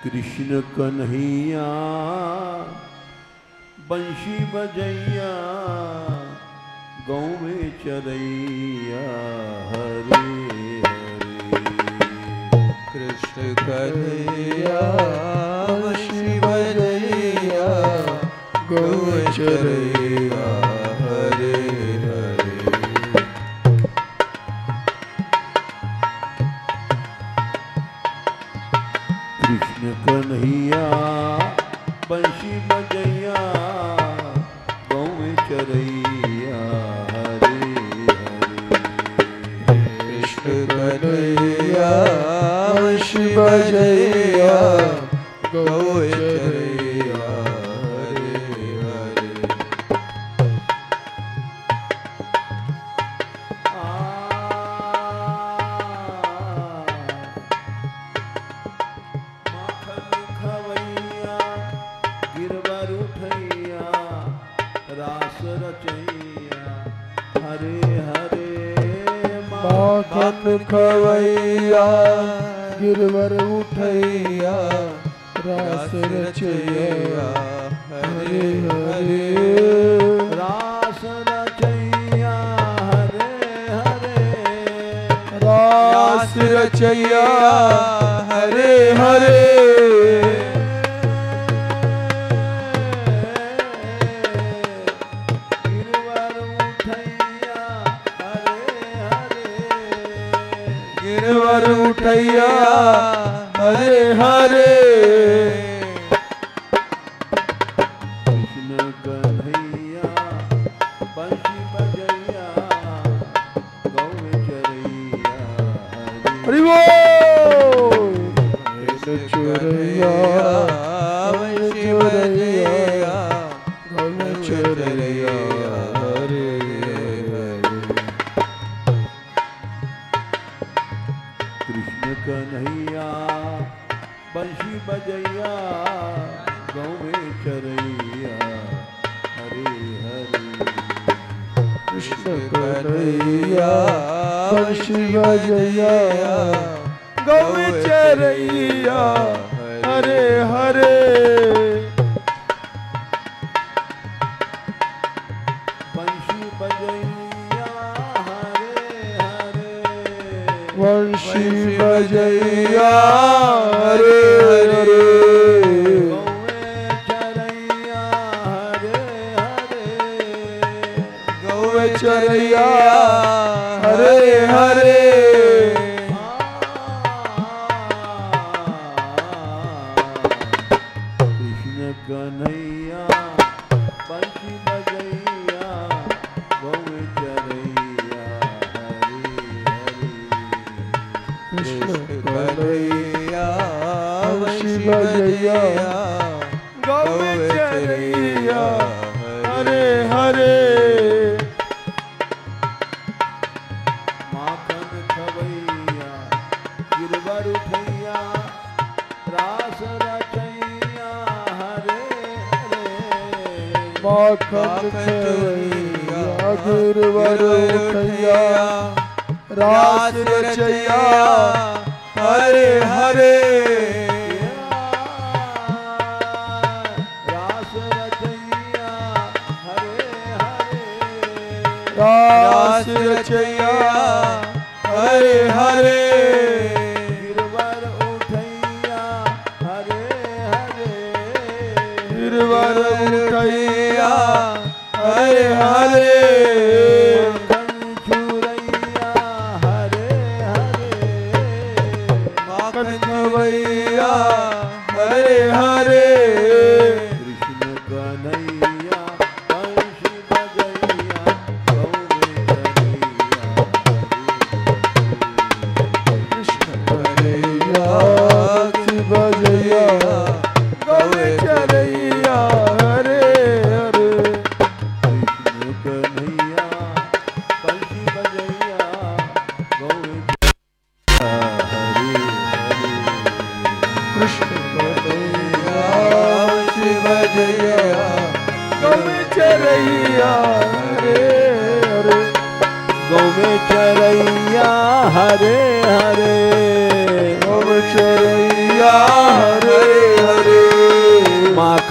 कृष्ण कन्हैया बंशी बजैया गाँव में चरैया हरे हरे। कृष्ण कन्हैया बंशी बजैया गाँव में चरैया हरे हरे। कृष्ण कन्हैया बंशी बजैया गाँव में चरैया हरे हरे। कृष्ण कन्हैया बंशी बजैया गाँव में चरैया हरे हरे। रास रचैया हरे हरे। माखन खवैया गिरवर उठैया रास रचैया हरे हरे। रास रचैया हरे हरे। रास रचैया हरे हरे। गिरवर उठैया हरे हरे। कृष्ण कन्हैया बंशी बजैया गाँव में चरैया हरे। हरि बोल। कृष्ण चरैया बंशी बजैया गाँव में चरैया हरे हरे। कृष्ण कन्हैया बंशी बजैया गाँव में चरैया हरे हरे। कृष्ण कन्हैया बंशी बजैया गाँव में चरैया हरे हरे। बंशी बजैया हरे हरे। बंशी बजैया हरे हरे। गाँव में चरैया हरे हरे। गाँव में चरैया हरे हरे। कृष्ण कन्हैया बंशी बजैया गाँव में चरैया हरे हरे। कृष्ण कन्हैया बंशी बजैया गाँव में चरैया हरे हरे। माखन खवैया गिरवर उठैया रास रचैया हरे हरे। माखन खवैया गिरवर उठैया रास रचैया हरे हरे। रास रचैया हरे हरे। रास रचैया हरे हरे। गिरवर उठैया हरे हरे। गिरवर उठैया हरे हरे। माखन चुरैया हरे हरे। माखन खवैया हरे हरे। कृष्ण कन्हैया बंशी बजैया गाँव में चरैया हरे। कृष्ण कन्हैया बंशी बजैया गाँव में चरैया हरे हरे। कृष्ण कन्हैया बंशी बजैया गाँव में चरैया हरे हरे। कृष्ण कन्हैया बंशी बजैया गाँव में चरैया हरे हरे। गाँव में चरैया हरे हरे। गाँव में चरैया हरे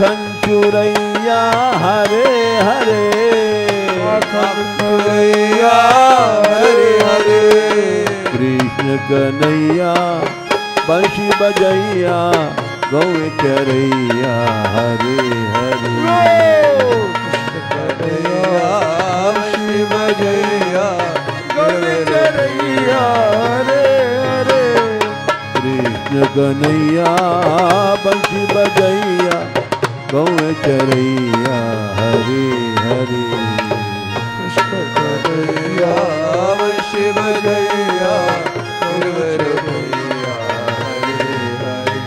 माखन चुरैया हरे हरे, माखन चुरैया हरे हरे, कृष्ण कन्हैया बंशी बजैया गौ चरैया हरे हरे। शिव जया गौ चरैया हरे हरे, कृष्ण कन्हैया बंशी बजैया गौ चरैया हरे हरे। कृष्ण कन्हैया शिव जया गौ चरैया हरे हरे।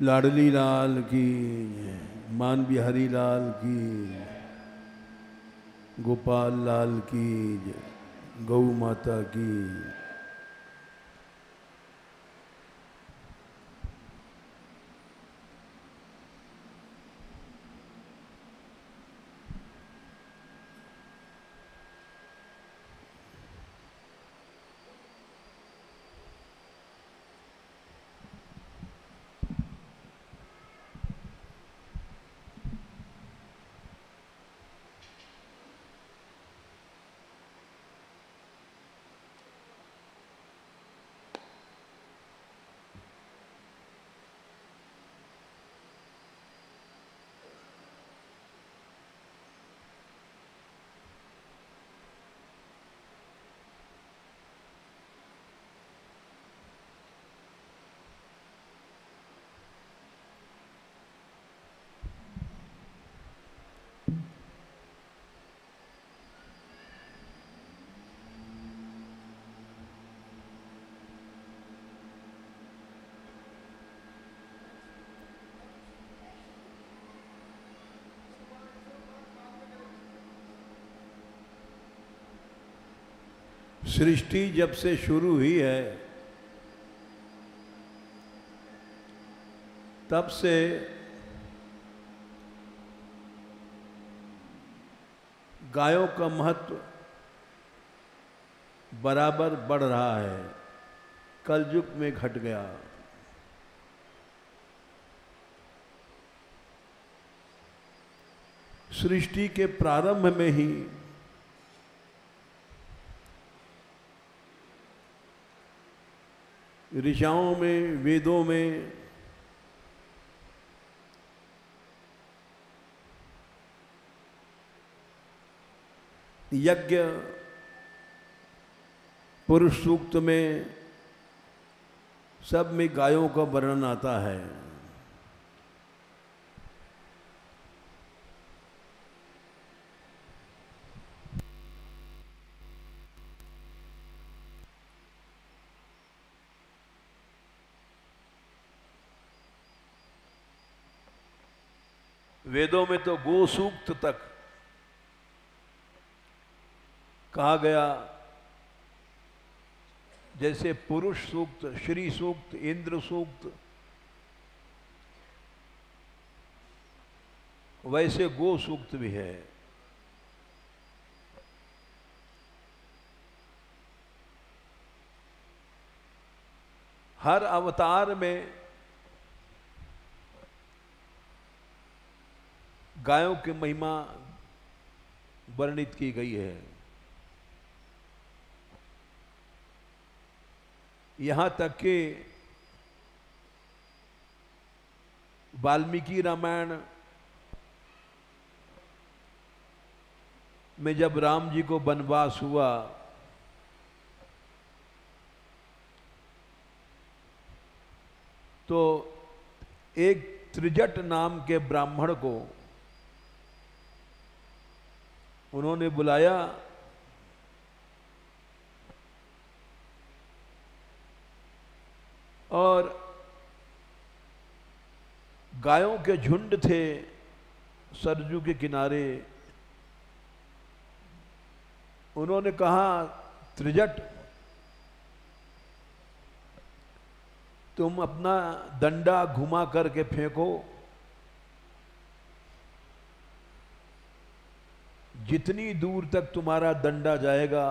लाडली लाल की, मान बिहारी लाल की, गोपाल लाल की, गौ माता की। सृष्टि जब से शुरू हुई है तब से गायों का महत्व बराबर बढ़ रहा है, कलयुग में घट गया। सृष्टि के प्रारंभ में ही ऋषाओं में, वेदों में यज्ञ, पुरुष सूक्त में सब में गायों का वर्णन आता है। वेदों में तो गो सूक्त तक कहा गया, जैसे पुरुष सूक्त, श्री सूक्त, इंद्र सूक्त, वैसे गो सूक्त भी है। हर अवतार में गायों की महिमा वर्णित की गई है। यहां तक कि वाल्मीकि रामायण में जब राम जी को वनवास हुआ तो एक त्रिजट नाम के ब्राह्मण को उन्होंने बुलाया और गायों के झुंड थे सरजू के किनारे। उन्होंने कहा, त्रिजट तुम अपना डंडा घुमा करके फेंको, जितनी दूर तक तुम्हारा डंडा जाएगा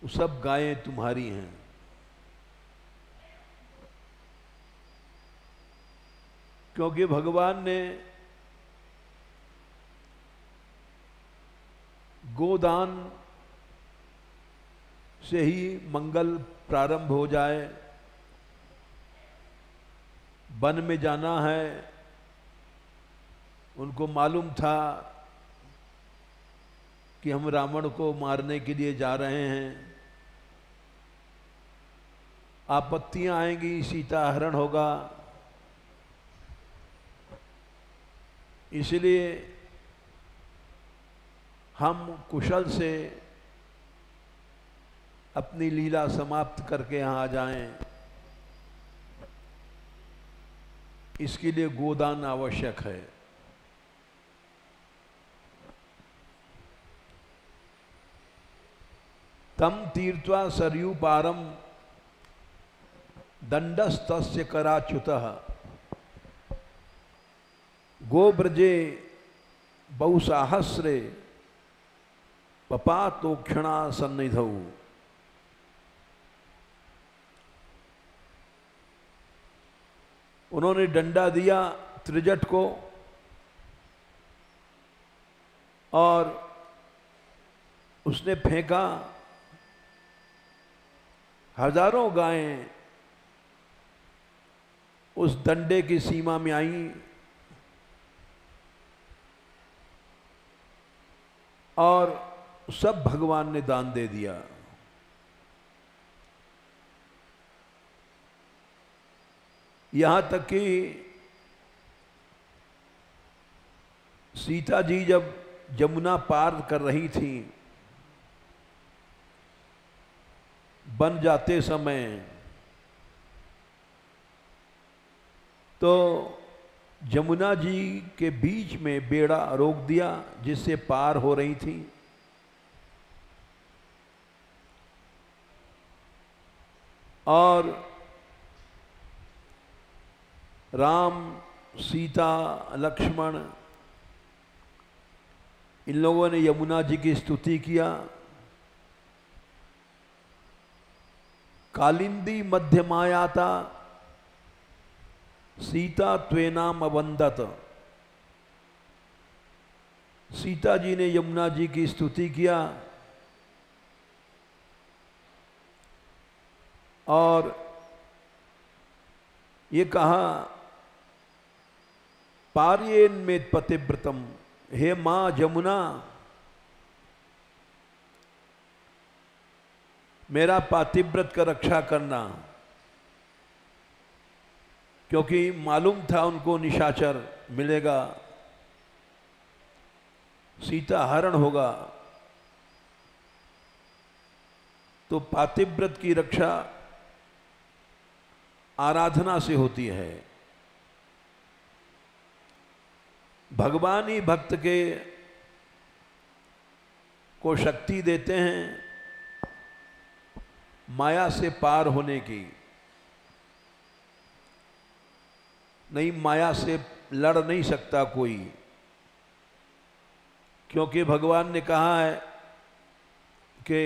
वो सब गायें तुम्हारी हैं। क्योंकि भगवान ने गोदान से ही मंगल प्रारंभ हो जाए। वन में जाना है, उनको मालूम था कि हम रावण को मारने के लिए जा रहे हैं, आपत्तियां आएंगी, सीता हरण होगा, इसलिए हम कुशल से अपनी लीला समाप्त करके यहाँ आ जाएं, इसके लिए गोदान आवश्यक है। तम तीर्थवा सरयू पारम दंडस्तस्य कराच्युतः गोब्रजे बहुसाहस्रे पपातोक्षणा सन्निधौ। उन्होंने डंडा दिया त्रिजट को और उसने फेंका, हजारों गायें उस डंडे की सीमा में आईं और सब भगवान ने दान दे दिया। यहां तक कि सीता जी जब जमुना पार कर रही थी, बन जाते समय, तो जमुना जी के बीच में बेड़ा रोक दिया जिससे पार हो रही थी। और राम, सीता, लक्ष्मण इन लोगों ने यमुना जी की स्तुति किया। कालिंदी मध्यमायाता सीता त्वेनाम अवंदत। सीता जी ने यमुना जी की स्तुति किया और ये कहा, पार्येन में पतिव्रतम, हे मां जमुना मेरा पातिव्रत का रक्षा करना। क्योंकि मालूम था उनको निशाचर मिलेगा, सीता हरण होगा, तो पातिव्रत की रक्षा आराधना से होती है। भगवान ही भक्त के को शक्ति देते हैं माया से पार होने की। नहीं, माया से लड़ नहीं सकता कोई, क्योंकि भगवान ने कहा है कि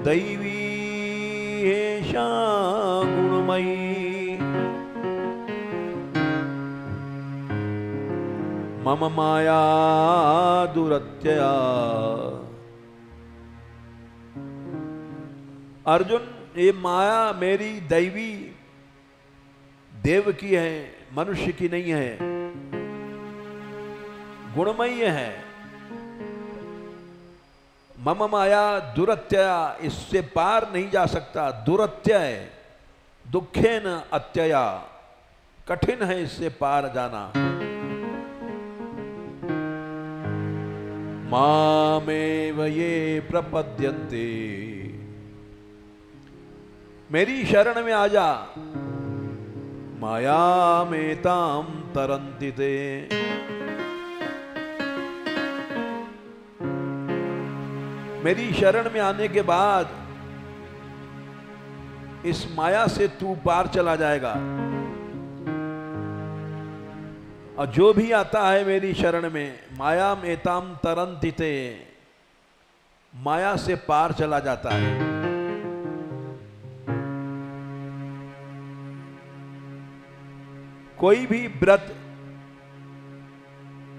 दैवी हेषा गुणमयी मम माया दुरत्यया। अर्जुन, ये माया मेरी दैवी देव की है, मनुष्य की नहीं है, गुणमयी है। मम माया दुरत्यया, इससे पार नहीं जा सकता। दुरत्यय, दुखेन अत्यया, कठिन है इससे पार जाना। मामेव ये प्रपद्यन्ते, मेरी शरण में आ जा। माया में ताम तरन्ति ते, मेरी शरण में आने के बाद इस माया से तू पार चला जाएगा। और जो भी आता है मेरी शरण में, माया एताम तरंतिते, माया से पार चला जाता है। कोई भी व्रत,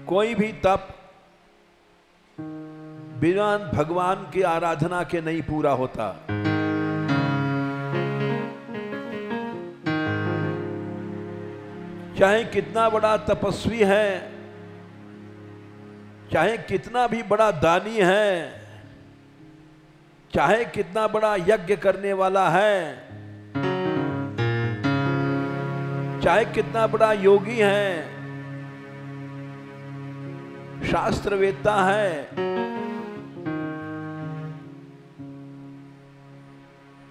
कोई भी तप बिना भगवान की आराधना के नहीं पूरा होता। चाहे कितना बड़ा तपस्वी है, चाहे कितना भी बड़ा दानी है, चाहे कितना बड़ा यज्ञ करने वाला है, चाहे कितना बड़ा योगी है, शास्त्रवेत्ता है,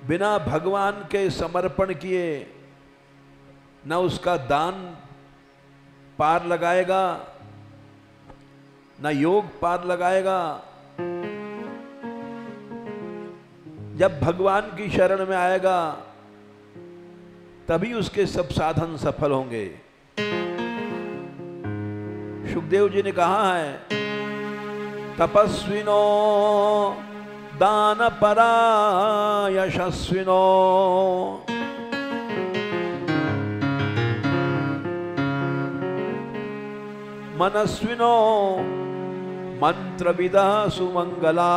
बिना भगवान के समर्पण किए न उसका दान पार लगाएगा, न योग पार लगाएगा। जब भगवान की शरण में आएगा तभी उसके सब साधन सफल होंगे। सुखदेव जी ने कहा है, तपस्विनो दान परा यशस्विनो मनस्विनो मंत्रविदा सुमंगला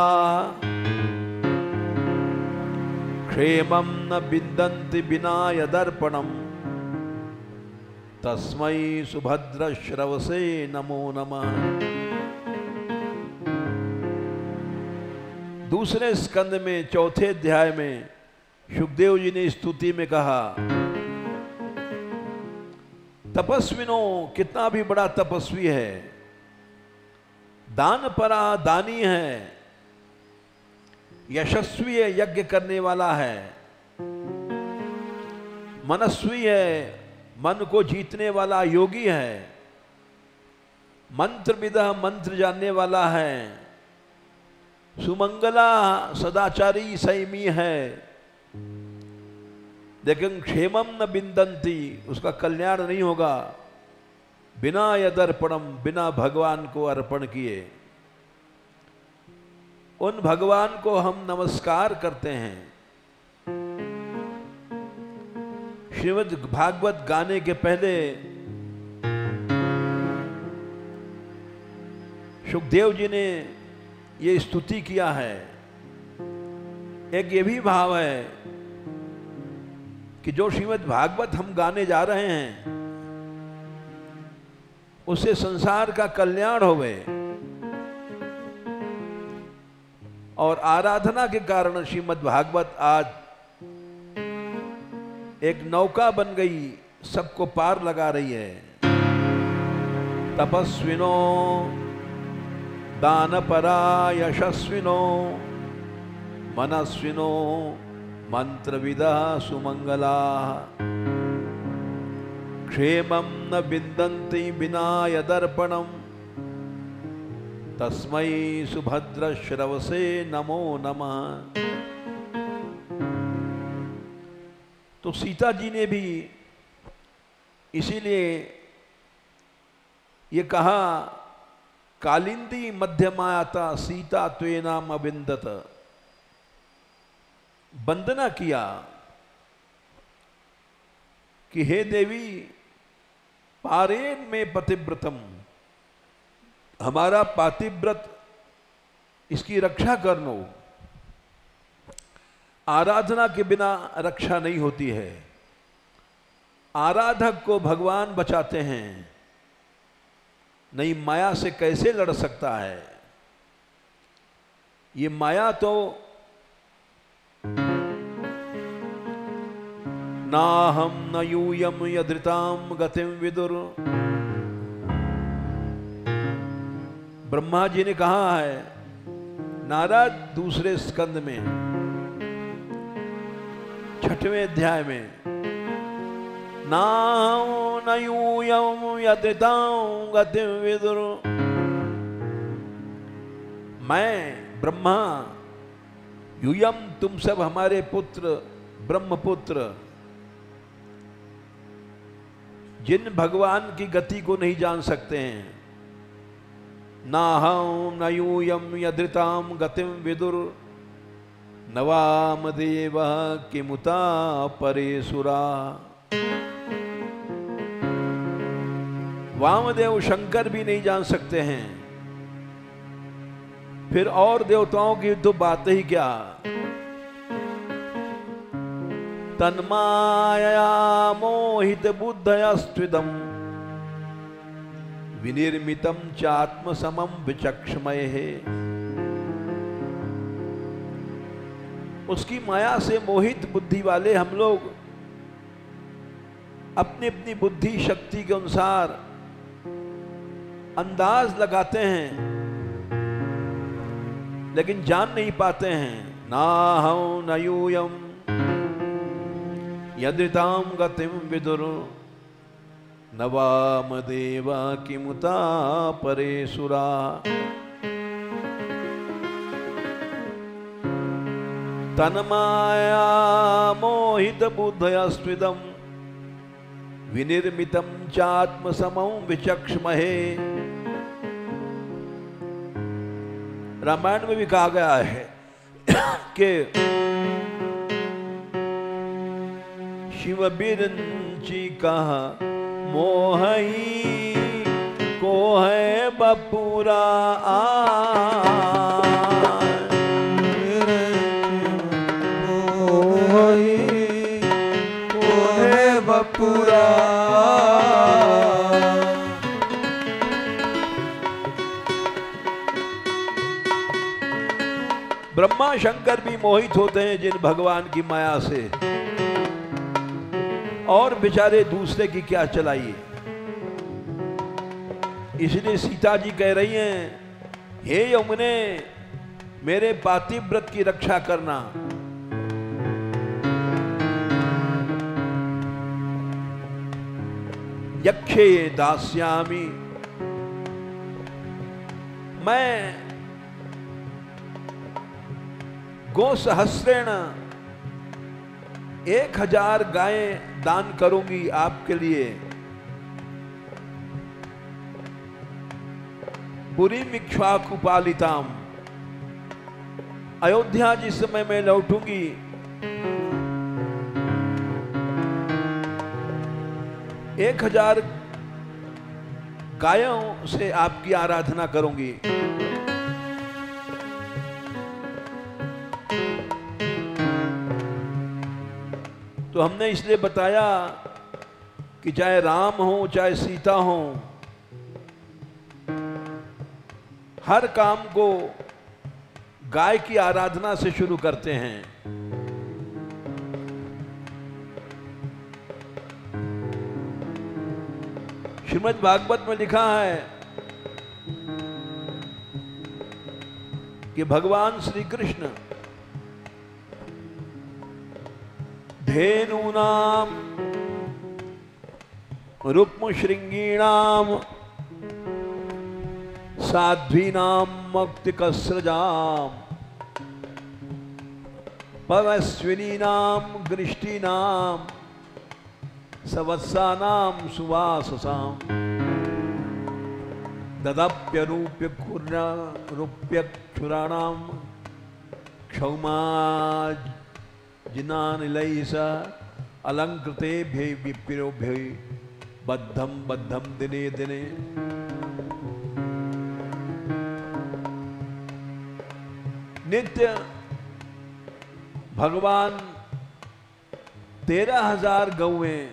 क्षेमं न बिंदन्ति बिना यदर्पणम तस्मै सुभद्र श्रवसे नमो नमः। दूसरे स्कंद में चौथे अध्याय में सुखदेव जी ने स्तुति में कहा, तपस्विनो, कितना भी बड़ा तपस्वी है, दान परा दानी है, यशस्वी है, यज्ञ करने वाला है, मनस्वी है, मन को जीतने वाला योगी है, मंत्रविदा, मंत्र जानने वाला है, सुमंगला सदाचारी संयमी है, लेकिन क्षेमम न बिंदंती, उसका कल्याण नहीं होगा बिना यदर्पणम, बिना भगवान को अर्पण किए। उन भगवान को हम नमस्कार करते हैं। श्रीमद् भागवत गाने के पहले सुखदेव जी ने ये स्तुति किया है। एक ये भी भाव है कि जो श्रीमद् भागवत हम गाने जा रहे हैं उससे संसार का कल्याण होवे, और आराधना के कारण श्रीमद् भागवत आज एक नौका बन गई, सबको पार लगा रही है। तपस्विनो दानपरा यशस्विनो मनस्विनो मंत्रविदा सुमंगला क्षेमं न बिंदन्ति बिना यदर्पणम तस्मै सुभद्र श्रवसे नमो नमः। तो सीता जी ने भी इसीलिए ये कहा, कालिंदी मध्यमाता सीता त्वेनाम अविंदत, वंदना किया कि हे देवी, पारेन में पतिव्रतम, हमारा पातिव्रत इसकी रक्षा करनो। आराधना के बिना रक्षा नहीं होती है। आराधक को भगवान बचाते हैं, नहीं माया से कैसे लड़ सकता है। ये माया तो ना हम न यूयम यदृताम गतिम विदुर, ब्रह्मा जी ने कहा है नारद दूसरे स्कंद में 6वें अध्याय में, ना न यूयम यदृताम गतिम विदुर, मैं ब्रह्मा, यूयम तुम सब हमारे पुत्र ब्रह्मपुत्र, जिन भगवान की गति को नहीं जान सकते हैं, नाहं न यूयं यदृताम गतिम विदुर नवाम देव किमुता परेसुरा। वामदेव शंकर भी नहीं जान सकते हैं, फिर और देवताओं की तो बात ही क्या। तन्माया मोहित बुद्धयस्त्विदम विनिर्मितम चात्म समम विचक्षमय है। उसकी माया से मोहित बुद्धि वाले हम लोग अपनी अपनी बुद्धि शक्ति के अनुसार अंदाज लगाते हैं, लेकिन जान नहीं पाते हैं। नाहं न यूयं यदृतां गतिं विदुर नवाम देवा किमुता परेसुरा। तन्माया मोहित बुद्धयस्त्विदं विनिर्मितं चात्म समं विचक्षमहे। रामायण में भी कहा गया है कि शिव बिरंची कहा मोहई को है बपुरा मोहई को है बपुरा। ब्रह्मा शंकर भी मोहित होते हैं जिन भगवान की माया से, और बेचारे दूसरे की क्या चलाइए। इसलिए सीता जी कह रही हैं, हे यमुने मेरे पातिव्रत की रक्षा करना। यक्षे दास्यामि, मैं गोसहस्रेण 1000 गायें दान करूंगी आपके लिए। पुरी मिक्ष्वाकु पालिताम, अयोध्या जिस समय मैं लौटूंगी 1000 गायों से आपकी आराधना करूंगी। तो हमने इसलिए बताया कि चाहे राम हो चाहे सीता हो, हर काम को गाय की आराधना से शुरू करते हैं। श्रीमद् भागवत में लिखा है कि भगवान श्री कृष्ण धेनूनाम रुक्म श्रृंगीणाम साध्वीनाम मौक्तिकस्रजाम पवस्विनीनाम गृष्टीनाम सवत्सानाम सुवाससाम ददप्यरूप्य रूप्यक्षुराणाम क्षौमा जिनानिलैः अलंकृतेभ्यै विप्रोभ्यै बद्धं बद्धं दिने दिने। नित्य भगवान 13,000 गौएं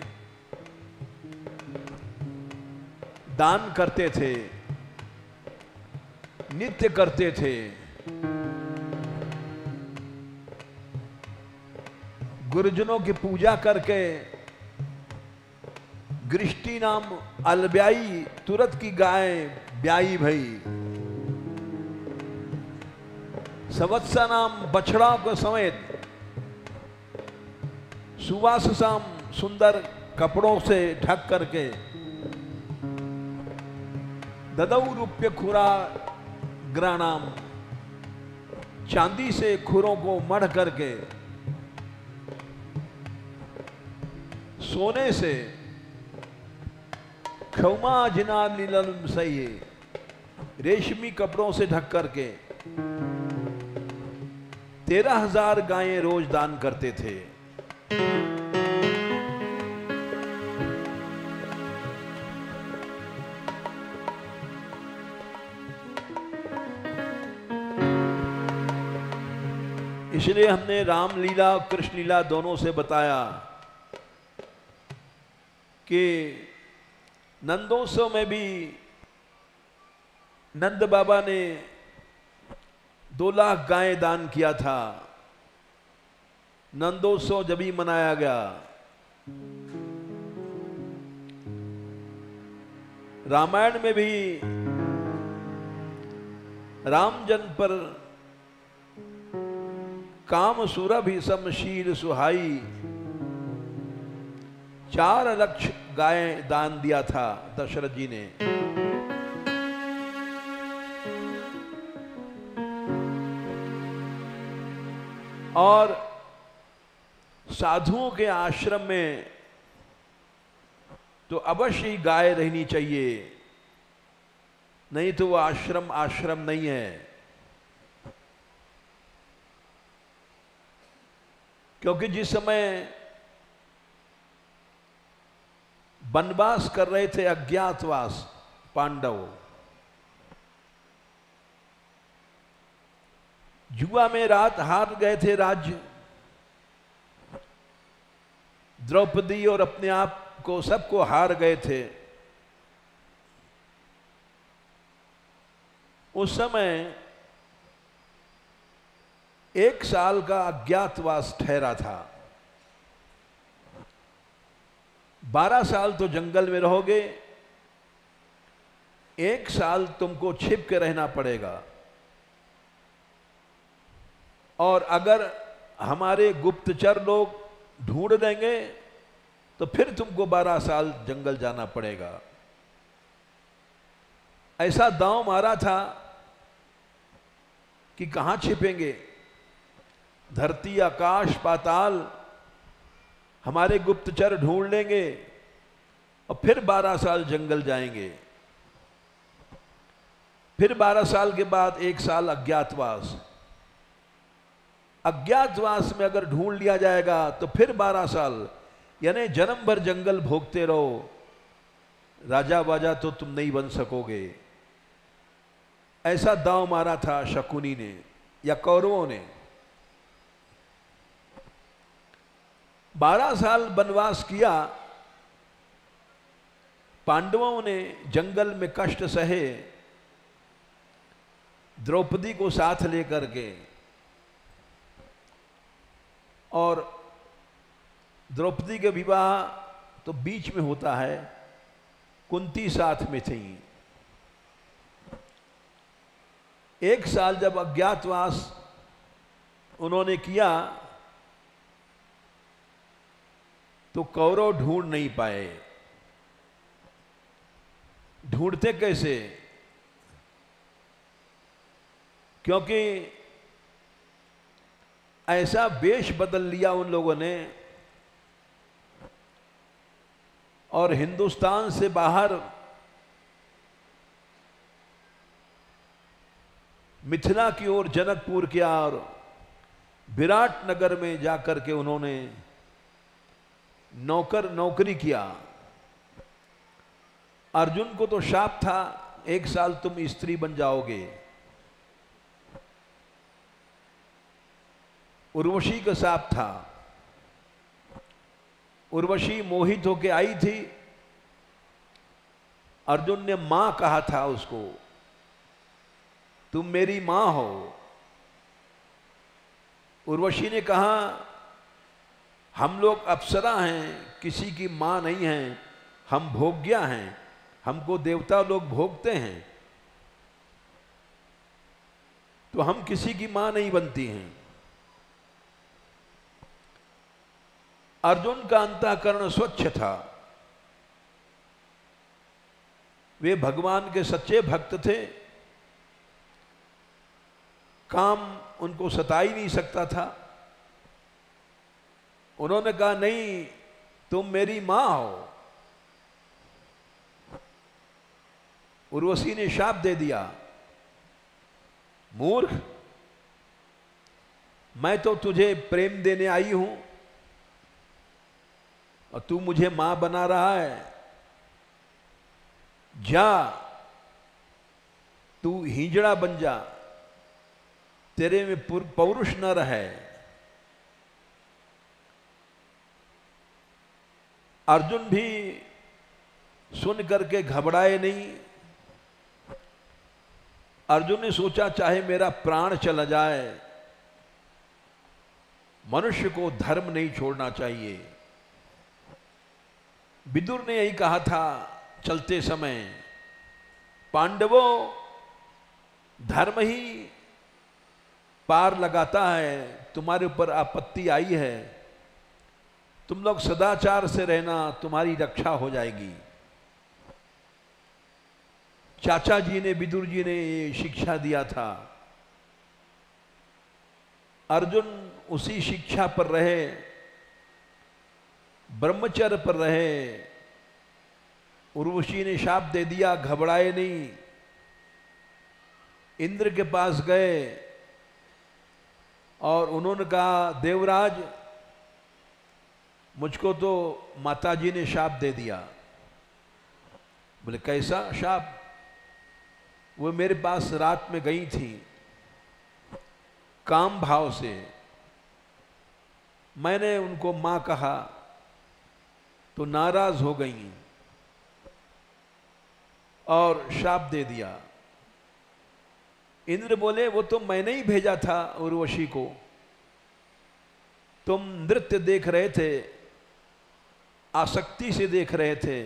दान करते थे, नित्य करते थे। गुरुजनों की पूजा करके गृष्टि नाम अलब्याई तुरत की गाय ब्याई भई, सवत्सा नाम बछड़ा को समेत, सुवाससाम सुंदर कपड़ों से ढक करके, ददौ रूप्य खुरा ग्राणाम चांदी से खुरों को मढ़ करके, सोने से क्षौमा जिना नीलम सही है, रेशमी कपड़ों से ढक करके 13,000 गायें रोज दान करते थे। इसलिए हमने रामलीला और कृष्ण लीला दोनों से बताया कि नंदोत्सव में भी नंद बाबा ने 2 लाख गायें दान किया था। नंदोत्सव जब ही मनाया गया। रामायण में भी राम जन्म पर काम सुरभि समशील सुहाई 4 लक्ष गायें दान दिया था दशरथ जी ने। और साधुओं के आश्रम में तो अवश्य ही गाय रहनी चाहिए, नहीं तो वो आश्रम आश्रम नहीं है। क्योंकि जिस समय वनवास कर रहे थे, अज्ञातवास पांडव, जुआ में रात हार गए थे राज्य, द्रौपदी और अपने आप को सबको हार गए थे। उस समय 1 साल का अज्ञातवास ठहरा था। 12 साल तो जंगल में रहोगे, 1 साल तुमको छिप के रहना पड़ेगा। और अगर हमारे गुप्तचर लोग ढूंढ देंगे तो फिर तुमको 12 साल जंगल जाना पड़ेगा। ऐसा दांव मारा था कि कहां छिपेंगे, धरती आकाश पाताल हमारे गुप्तचर ढूंढ लेंगे और फिर 12 साल जंगल जाएंगे। फिर 12 साल के बाद 1 साल अज्ञातवास। अज्ञातवास में अगर ढूंढ लिया जाएगा तो फिर 12 साल, यानी जन्म भर जंगल भोगते रहो, राजा बाजा तो तुम नहीं बन सकोगे। ऐसा दांव मारा था शकुनी ने या कौरवों ने। 12 साल वनवास किया, पांडवों ने जंगल में कष्ट सहे, द्रौपदी को साथ लेकर के। और द्रौपदी के विवाह तो बीच में होता है, कुंती साथ में थी। 1 साल जब अज्ञातवास उन्होंने किया तो कौरव ढूंढ नहीं पाए। ढूंढते कैसे? क्योंकि ऐसा वेश बदल लिया उन लोगों ने, और हिंदुस्तान से बाहर मिथिला की ओर जनकपुर किया और विराट नगर में जाकर के उन्होंने नौकरी किया। अर्जुन को तो शाप था, 1 साल तुम स्त्री बन जाओगे। उर्वशी का शाप था। उर्वशी मोहित होके आई थी, अर्जुन ने मां कहा था उसको, तुम मेरी मां हो। उर्वशी ने कहा, हम लोग अप्सरा हैं, किसी की मां नहीं हैं, हम भोग्या हैं, हमको देवता लोग भोगते हैं, तो हम किसी की मां नहीं बनती हैं। अर्जुन का अंतःकरण स्वच्छ था, वे भगवान के सच्चे भक्त थे, काम उनको सता ही नहीं सकता था। उन्होंने कहा, नहीं, तुम मेरी मां हो। उर्वशी ने शाप दे दिया, मूर्ख, मैं तो तुझे प्रेम देने आई हूं और तू मुझे मां बना रहा है। जा, तू हिजड़ा बन जा, तेरे में पौरुष न रहे। अर्जुन भी सुन करके घबराए नहीं। अर्जुन ने सोचा चाहे मेरा प्राण चला जाए, मनुष्य को धर्म नहीं छोड़ना चाहिए। विदुर ने यही कहा था चलते समय, पांडवों, धर्म ही पार लगाता है, तुम्हारे ऊपर आपत्ति आई है, तुम लोग सदाचार से रहना, तुम्हारी रक्षा हो जाएगी। चाचा जी ने, विदुर जी ने ये शिक्षा दिया था। अर्जुन उसी शिक्षा पर रहे, ब्रह्मचर्य पर रहे। उर्वशी ने शाप दे दिया, घबराए नहीं, इंद्र के पास गए और उन्होंने कहा देवराज, मुझको तो माताजी ने शाप दे दिया। बोले कैसा शाप? वो मेरे पास रात में गई थी, काम भाव से मैंने उनको मां कहा तो नाराज हो गई और शाप दे दिया। इंद्र बोले वो तो मैंने ही भेजा था उर्वशी को, तुम नृत्य देख रहे थे, आसक्ति से देख रहे थे,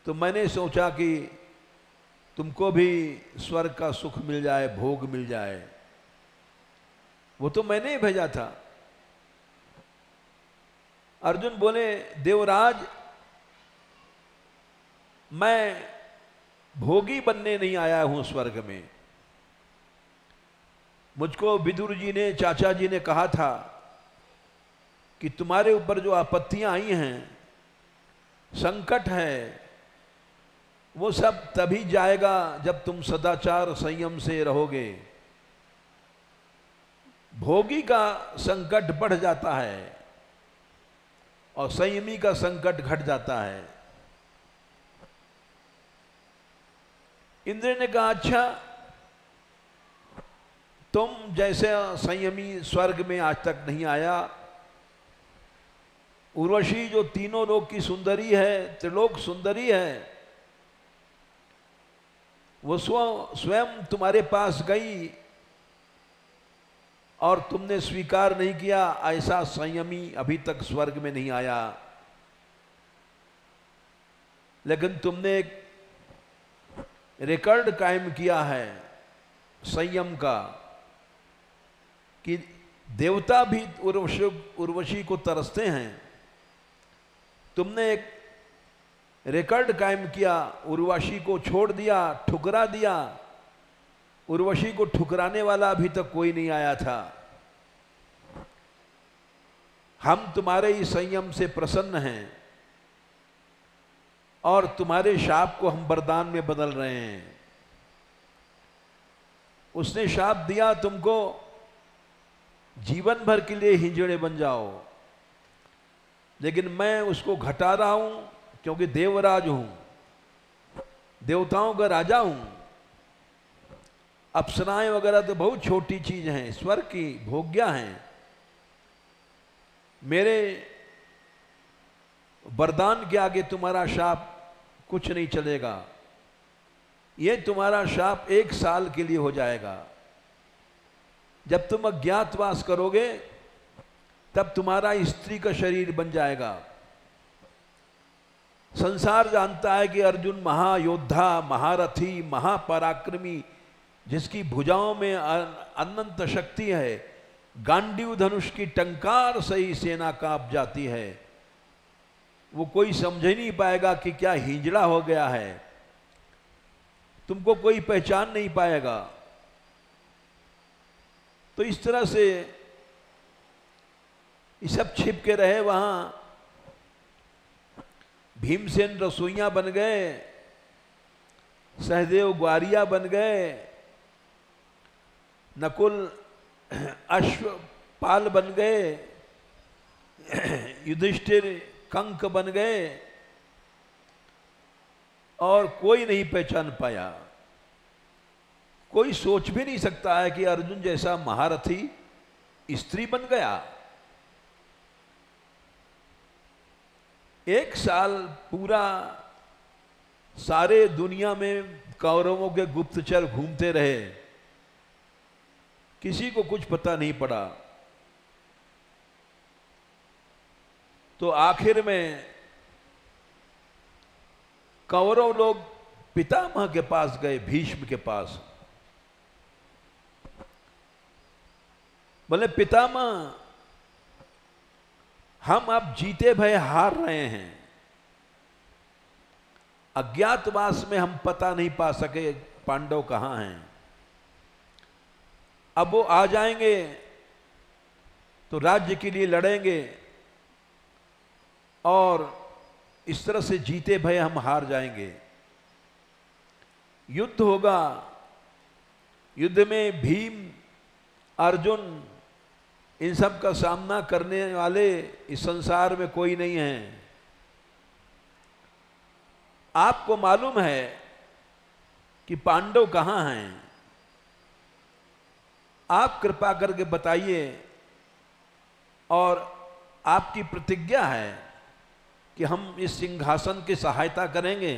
तो मैंने सोचा कि तुमको भी स्वर्ग का सुख मिल जाए, भोग मिल जाए, वो तो मैंने ही भेजा था। अर्जुन बोले देवराज, मैं भोगी बनने नहीं आया हूं स्वर्ग में। मुझको विदुर जी ने, चाचा जी ने कहा था कि तुम्हारे ऊपर जो आपत्तियां आई हैं, संकट है, वो सब तभी जाएगा जब तुम सदाचार संयम से रहोगे। भोगी का संकट बढ़ जाता है और संयमी का संकट घट जाता है। इंद्र ने कहा अच्छा, तुम जैसे संयमी स्वर्ग में आज तक नहीं आया। उर्वशी जो तीनों लोक की सुंदरी है, त्रिलोक सुंदरी है, वो स्वयं तुम्हारे पास गई और तुमने स्वीकार नहीं किया। ऐसा संयमी अभी तक स्वर्ग में नहीं आया। लेकिन तुमने एक रिकॉर्ड कायम किया है संयम का कि देवता भी उर्वशी को तरसते हैं। तुमने एक रिकॉर्ड कायम किया, उर्वशी को छोड़ दिया, ठुकरा दिया। उर्वशी को ठुकराने वाला अभी तक कोई नहीं आया था। हम तुम्हारे इस संयम से प्रसन्न हैं और तुम्हारे शाप को हम वरदान में बदल रहे हैं। उसने शाप दिया तुमको जीवन भर के लिए हिंजड़े बन जाओ, लेकिन मैं उसको घटा रहा हूं क्योंकि देवराज हूं, देवताओं का राजा हूं। अप्सराएं वगैरह तो बहुत छोटी चीज हैं, स्वर्ग की भोग्या हैं। मेरे वरदान के आगे तुम्हारा शाप कुछ नहीं चलेगा। ये तुम्हारा शाप 1 साल के लिए हो जाएगा। जब तुम अज्ञातवास करोगे तब तुम्हारा स्त्री का शरीर बन जाएगा। संसार जानता है कि अर्जुन महायोद्धा, महारथी, महापराक्रमी, जिसकी भुजाओं में अनंत शक्ति है, गांडीव धनुष की टंकार से ही सेना कांप जाती है। वो कोई समझ ही नहीं पाएगा कि क्या हिजड़ा हो गया है, तुमको कोई पहचान नहीं पाएगा। तो इस तरह से ये सब छिप के रहे वहां। भीमसेन रसोइया बन गए सहदेव ग्वारिया बन गए, नकुल अश्वपाल बन गए, युधिष्ठिर कंक बन गए, और कोई नहीं पहचान पाया। कोई सोच भी नहीं सकता है कि अर्जुन जैसा महारथी स्त्री बन गया। 1 साल पूरा सारे दुनिया में कौरवों के गुप्तचर घूमते रहे, किसी को कुछ पता नहीं पड़ा। तो आखिर में कौरव लोग पितामह के पास गए, भीष्म के पास। बोले पितामह, हम अब जीते भय हार रहे हैं। अज्ञातवास में हम पता नहीं पा सके पांडव कहां हैं। अब वो आ जाएंगे तो राज्य के लिए लड़ेंगे, और इस तरह से जीते भय हम हार जाएंगे। युद्ध होगा, युद्ध में भीम, अर्जुन, इन सब का सामना करने वाले इस संसार में कोई नहीं है। आपको मालूम है कि पांडव कहां हैं? आप कृपा करके बताइए, और आपकी प्रतिज्ञा है कि हम इस सिंहासन की सहायता करेंगे।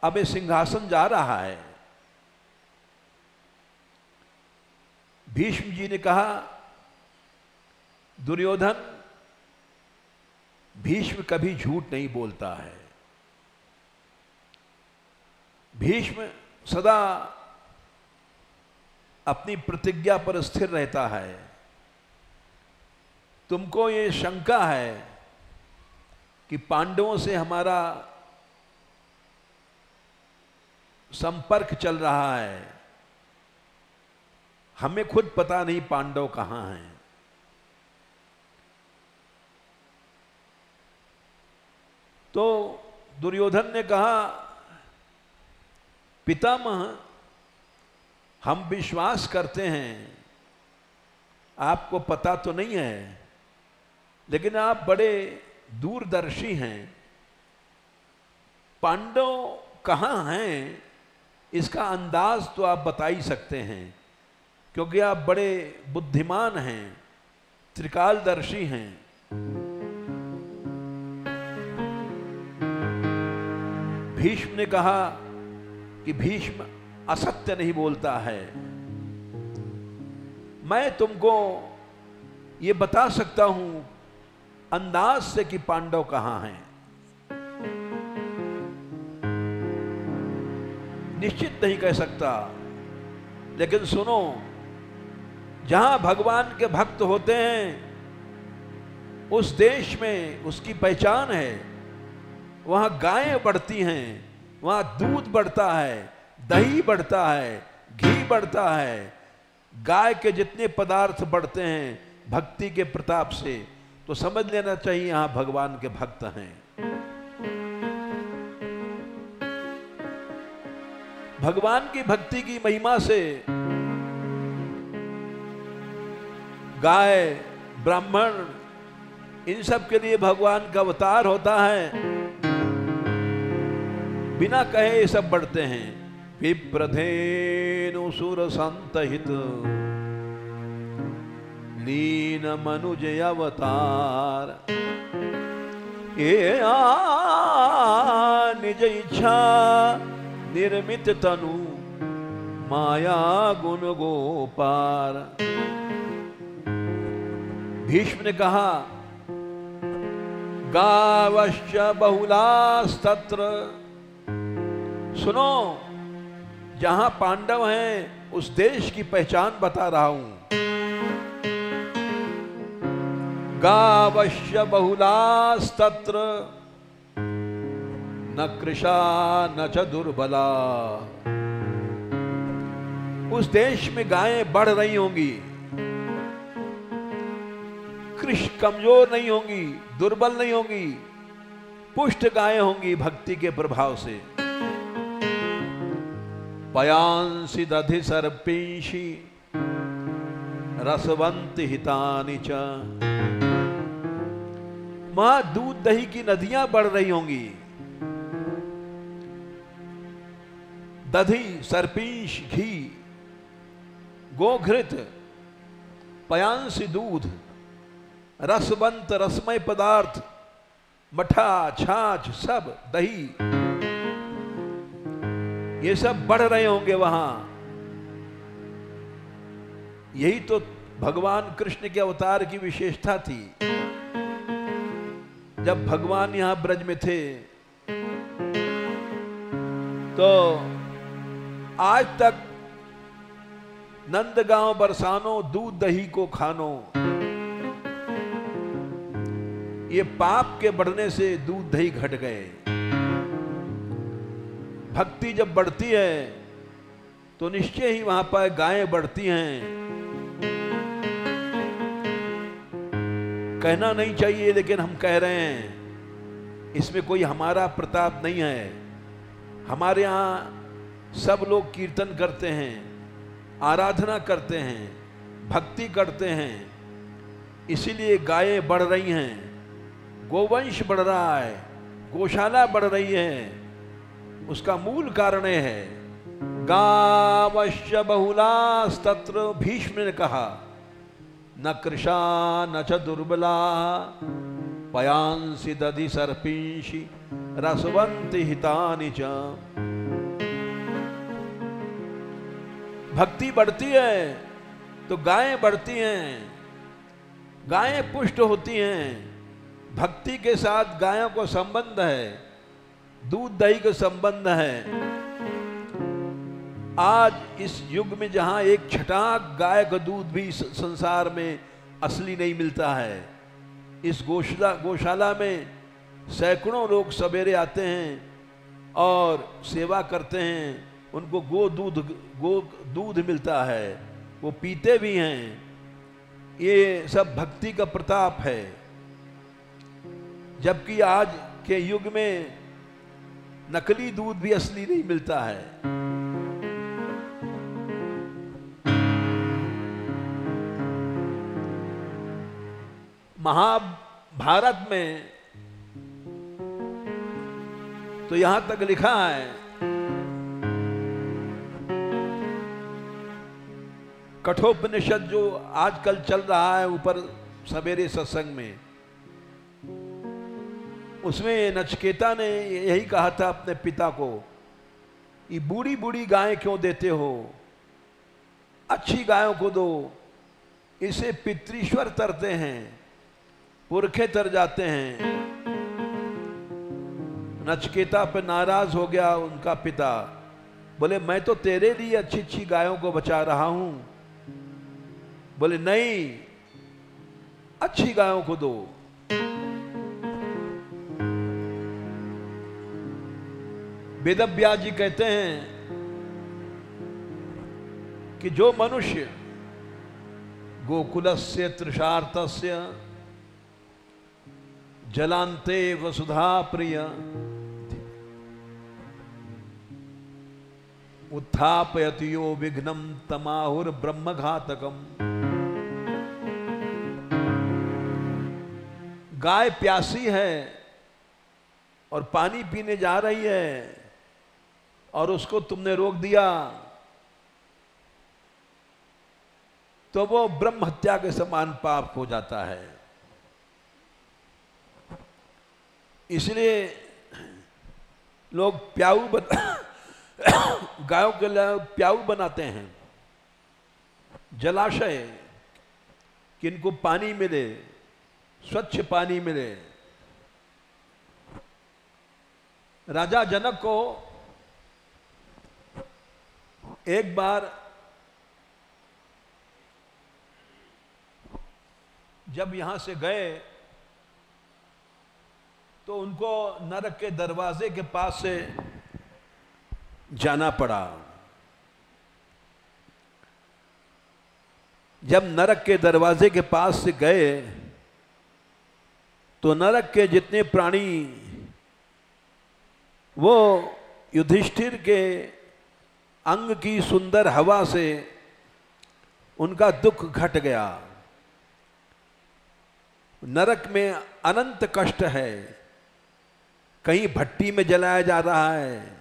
अब ये सिंहासन जा रहा है। भीष्म जी ने कहा, दुर्योधन, भीष्म कभी झूठ नहीं बोलता है। भीष्म सदा अपनी प्रतिज्ञा पर स्थिर रहता है। तुमको ये शंका है कि पांडवों से हमारा संपर्क चल रहा है, हमें खुद पता नहीं पांडव कहां हैं। तो दुर्योधन ने कहा, पितामह, हम विश्वास करते हैं, आपको पता तो नहीं है, लेकिन आप बड़े दूरदर्शी हैं। पांडव कहां हैं इसका अंदाज तो आप बता ही सकते हैं, क्योंकि आप बड़े बुद्धिमान हैं, त्रिकालदर्शी हैं। भीष्म ने कहा कि भीष्म असत्य नहीं बोलता है। मैं तुमको ये बता सकता हूं अंदाज से कि पांडव कहां हैं। निश्चित नहीं कह सकता, लेकिन सुनो, जहां भगवान के भक्त होते हैं उस देश में उसकी पहचान है। वहां गायें बढ़ती हैं, वहां दूध बढ़ता है, दही बढ़ता है, घी बढ़ता है। गाय के जितने पदार्थ बढ़ते हैं भक्ति के प्रताप से, तो समझ लेना चाहिए यहां भगवान के भक्त हैं। भगवान की भक्ति की महिमा से गाय, ब्राह्मण, इन सब के लिए भगवान का अवतार होता है। बिना कहे ये सब बढ़ते हैं। विप्रधेनु सुर संतहित लीन मनुज अवतार, ये निज इच्छा निर्मित तनु माया गुण गोपार। भीष्म ने कहा, गावश्च बहुलास्तत्र, सुनो, जहां पांडव हैं उस देश की पहचान बता रहा हूं। गावश्च बहुलास्तत्र न कृशा न च दुर्बला, उस देश में गायें बढ़ रही होंगी, कृष कमजोर नहीं होंगी, दुर्बल नहीं होंगी, पुष्ट गायें होंगी भक्ति के प्रभाव से। पयांसी दधि सर्पिंशी रसवंत हितानि च। वहां दूध दही की नदियां बढ़ रही होंगी। दधि सर्पिंश घी, गोघृत, पयांसी दूध, रसवंत रसमय पदार्थ, मठा छाछ, सब दही, ये सब बढ़ रहे होंगे वहां। यही तो भगवान कृष्ण के अवतार की विशेषता थी। जब भगवान यहां ब्रज में थे तो आज तक नंदगांव बरसानो दूध दही को खानो, ये पाप के बढ़ने से दूध दही घट गए। भक्ति जब बढ़ती है तो निश्चय ही वहां पर गायें बढ़ती हैं। कहना नहीं चाहिए लेकिन हम कह रहे हैं, इसमें कोई हमारा प्रताप नहीं है। हमारे यहाँ सब लोग कीर्तन करते हैं, आराधना करते हैं, भक्ति करते हैं, इसीलिए गायें बढ़ रही हैं, गोवंश बढ़ रहा है, गौशाला बढ़ रही है। उसका मूल कारण है गावश्च बहुलास्तत्र, भीष्म ने कहा, न कृशा न च दुर्बला पयांसी दधि सर्पिंशी रसवंति हितानि च। भक्ति बढ़ती है तो गायें बढ़ती हैं, गायें पुष्ट होती हैं। भक्ति के साथ गायों को संबंध है, दूध दही का संबंध है। आज इस युग में जहां एक छटाक गाय का दूध भी संसार में असली नहीं मिलता है, इस गौशाला में सैकड़ों लोग सवेरे आते हैं और सेवा करते हैं। उनको गो दूध मिलता है, वो पीते भी हैं। ये सब भक्ति का प्रताप है। जबकि आज के युग में नकली दूध भी असली नहीं मिलता है। महाभारत में तो यहां तक लिखा है, कठोपनिषद जो आजकल चल रहा है ऊपर सवेरे सत्संग में, उसमें नचिकेता ने यही कहा था अपने पिता को, ये बूढ़ी बूढ़ी गायें क्यों देते हो, अच्छी गायों को दो। इसे पितृश्वर तरते हैं, पुरखे तर जाते हैं। नचिकेता पे नाराज हो गया उनका पिता, बोले मैं तो तेरे लिए अच्छी अच्छी गायों को बचा रहा हूं। बोले नहीं, अच्छी गायों को दो। वेदव्यास जी कहते हैं कि जो मनुष्य गोकुलस्य तृषार्तस्य जलांते वसुधा प्रिय उत्थापयति यो विघ्नं तमाहुर ब्रह्मघातकम। गाय प्यासी है और पानी पीने जा रही है और उसको तुमने रोक दिया तो वो ब्रह्म हत्या के समान पाप हो जाता है। इसलिए लोग प्याऊ गायों के लिए प्याऊ बनाते हैं, जलाशय, कि इनको पानी मिले, स्वच्छ पानी मिले। राजा जनक को एक बार जब यहां से गए तो उनको नरक के दरवाजे के पास से जाना पड़ा। जब नरक के दरवाजे के पास से गए तो नरक के जितने प्राणी वो युधिष्ठिर के अंग की सुंदर हवा से उनका दुख घट गया। नरक में अनंत कष्ट है, कहीं भट्टी में जलाया जा रहा है,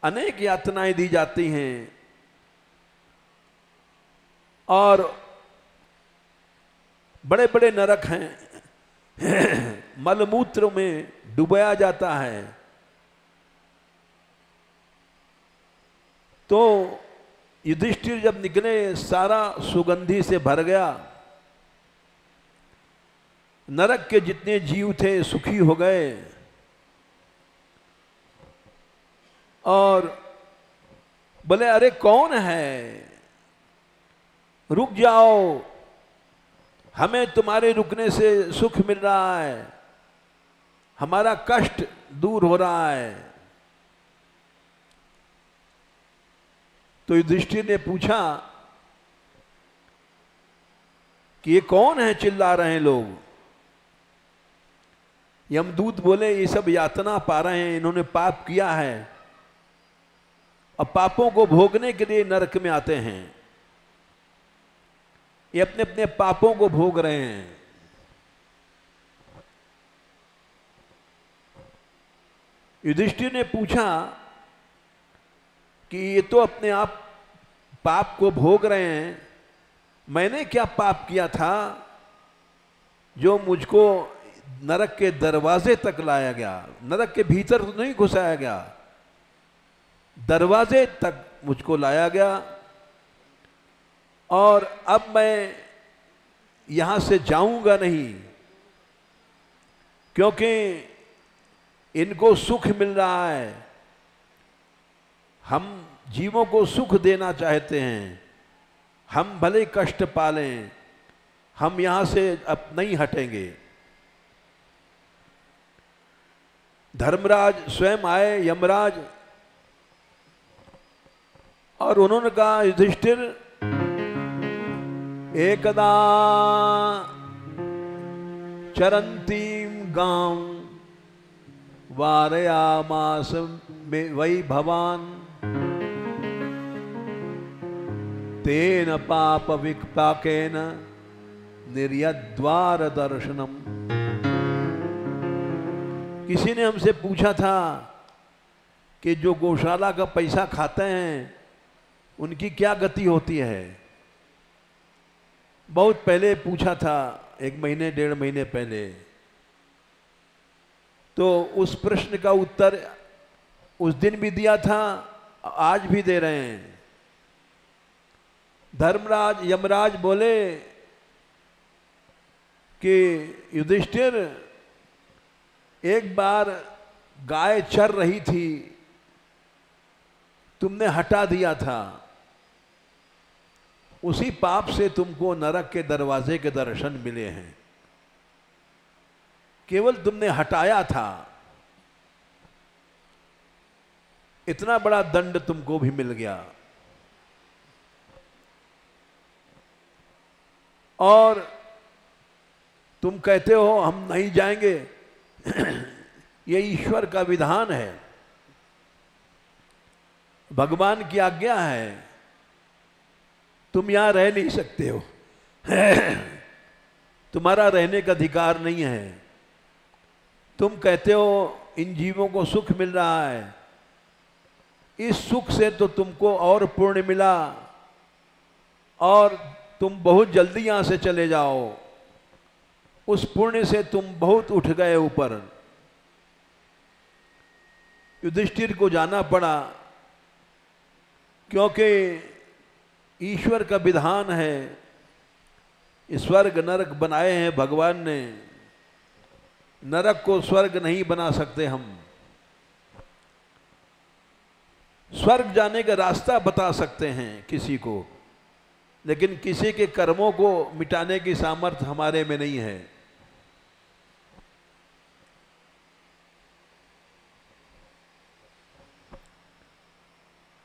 अनेक यातनाएं दी जाती हैं और बड़े बड़े नरक हैं, मलमूत्र में डुबाया जाता है। तो युधिष्ठिर जब निकले सारा सुगंधि से भर गया, नरक के जितने जीव थे सुखी हो गए और बोले अरे कौन है, रुक जाओ, हमें तुम्हारे रुकने से सुख मिल रहा है, हमारा कष्ट दूर हो रहा है। तो युधिष्ठिर ने पूछा कि ये कौन है चिल्ला रहे हैं लोग। यमदूत बोले ये सब यातना पा रहे हैं, इन्होंने पाप किया है, अब पापों को भोगने के लिए नरक में आते हैं, ये अपने अपने पापों को भोग रहे हैं। युधिष्ठिर ने पूछा कि ये तो अपने आप पाप को भोग रहे हैं, मैंने क्या पाप किया था जो मुझको नरक के दरवाजे तक लाया गया। नरक के भीतर तो नहीं घुसाया गया, दरवाजे तक मुझको लाया गया और अब मैं यहां से जाऊंगा नहीं, क्योंकि इनको सुख मिल रहा है। हम जीवों को सुख देना चाहते हैं, हम भले कष्ट पालें, हम यहां से अब नहीं हटेंगे। धर्मराज स्वयं आए, यमराज, और उन्होंने कहा युधिष्ठिर एकदा चरंतीम गांव वारयामास वै भवान तेन पाप विपाकेन निर्यद्वार दर्शनम। किसी ने हमसे पूछा था कि जो गौशाला का पैसा खाते हैं उनकी क्या गति होती है। बहुत पहले पूछा था, 1 महीने 1.5 महीने पहले। तो उस प्रश्न का उत्तर उस दिन भी दिया था, आज भी दे रहे हैं। धर्मराज यमराज बोले कि युधिष्ठिर, एक बार गाय चर रही थी, तुमने हटा दिया था, उसी पाप से तुमको नरक के दरवाजे के दर्शन मिले हैं। केवल तुमने हटाया था, इतना बड़ा दंड तुमको भी मिल गया। और तुम कहते हो हम नहीं जाएंगे, ये ईश्वर का विधान है, भगवान की आज्ञा है, तुम यहां रह नहीं सकते हो, तुम्हारा रहने का अधिकार नहीं है। तुम कहते हो इन जीवों को सुख मिल रहा है, इस सुख से तो तुमको और पुण्य मिला और तुम बहुत जल्दी यहां से चले जाओ, उस पुण्य से तुम बहुत उठ गए ऊपर। युधिष्ठिर को जाना पड़ा, क्योंकि ईश्वर का विधान है, स्वर्ग नरक बनाए हैं भगवान ने, नरक को स्वर्ग नहीं बना सकते हम। स्वर्ग जाने का रास्ता बता सकते हैं किसी को, लेकिन किसी के कर्मों को मिटाने की सामर्थ्य हमारे में नहीं है।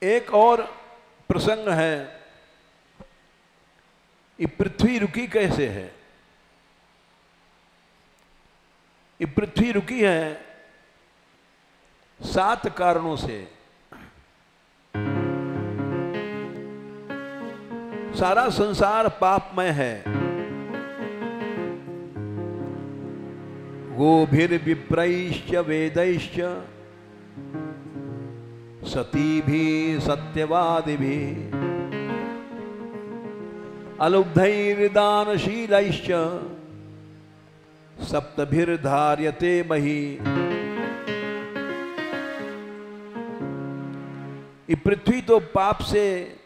एक और प्रसंग है, ये पृथ्वी रुकी कैसे है। ये पृथ्वी रुकी है 7 कारणों से सारा संसार पापमय है। गोभिर्विप्रैश्च वेदैश्च सतीभिः सत्यवादिभिः अलुब्धैर्दानशीलैश्च सप्तभिर्धार्यते मही। ये पृथ्वी तो पाप से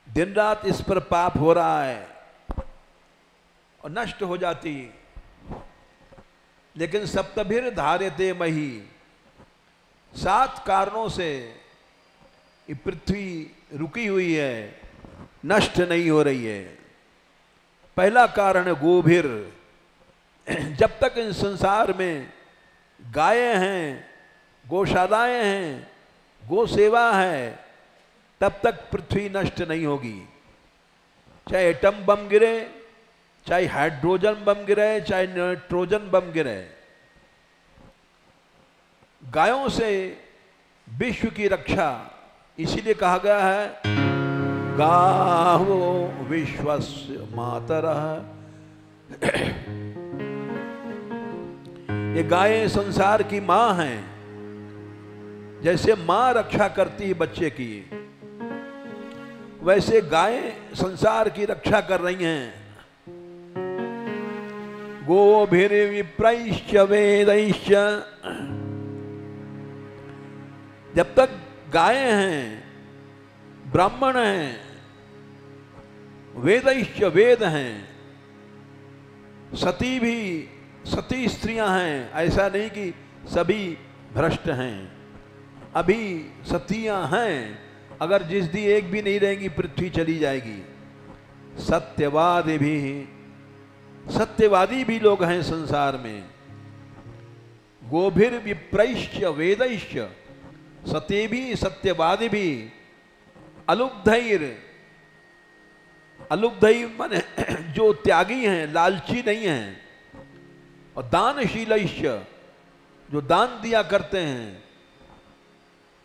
दिन रात इस पर पाप हो रहा है और नष्ट हो जाती, लेकिन सप्तभिर धार्यते मही, 7 कारणों से ये पृथ्वी रुकी हुई है, नष्ट नहीं हो रही है। पहला कारण है गोभिर। जब तक इन संसार में गायें हैं, गौशालाएं हैं, गो सेवा है, तब तक पृथ्वी नष्ट नहीं होगी। चाहे एटम बम गिरे, चाहे हाइड्रोजन बम गिरे, चाहे नाइट्रोजन बम गिरे, गायों से विश्व की रक्षा इसीलिए कहा गया है गावो विश्वस्य मातरः। ये गायें संसार की मां हैं। जैसे मां रक्षा करती है बच्चे की, वैसे गायें संसार की रक्षा कर रही हैं। गोभिर्विप्रैश्च वेदैश्च, जब तक गायें हैं, ब्राह्मण हैं, वेदैश्च वेद हैं, सती भी सती स्त्रियां हैं। ऐसा नहीं कि सभी भ्रष्ट हैं, अभी सतियां हैं। अगर जिस दी एक भी नहीं रहेंगी पृथ्वी चली जाएगी। सत्यवादी भी, सत्यवादी भी लोग हैं संसार में। गोभिर विप्रैश्च वेदैश्च सती भी सत्यवादी भी अलुब्धैर, अलुब्धैर माने जो त्यागी हैं, लालची नहीं हैं, और दानशीलैश्च जो दान दिया करते हैं।